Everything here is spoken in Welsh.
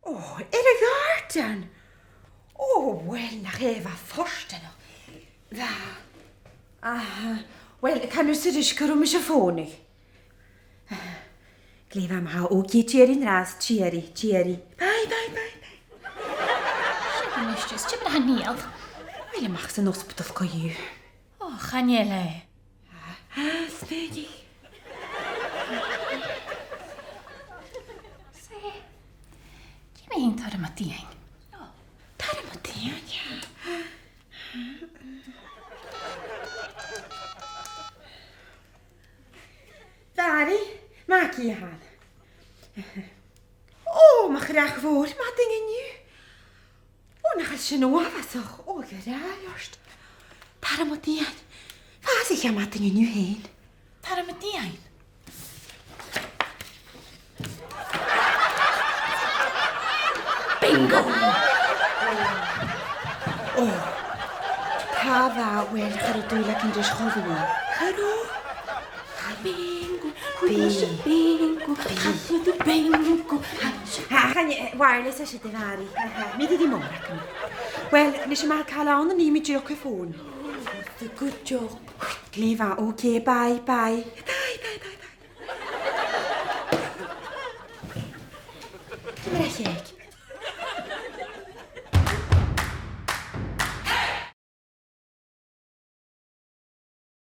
Oh, er det garten? Wel, nach Eva forsten. Va? Wel, kan du se rysgur om ikke fånig? Gleva ma og gitjerin ras, cheeri. Bye. Nishtis, ce bra niel? Wel, mag ze nos bedoel ko ju. Oh, Chaniele. Smedi. Ge mig inte höra Mattiang. Tar mot det, ja. Dari, maak je aan. Mag graag voor, maar dingen nu. Nog als je nou was toch, geraast. Tar mot det. Waar zeg je maar dingen nu heen? Tar Mattiang. Bingo! Tava, wel, ga je doen lekker in de school doen. Hallo? Bingo. Ga je wireless als je te waren. Midden die morgen. Wel, als je maar kan aan, neem je je telefoon. Good job. Gleva, oké, bye. Bye. Wat zeg ik?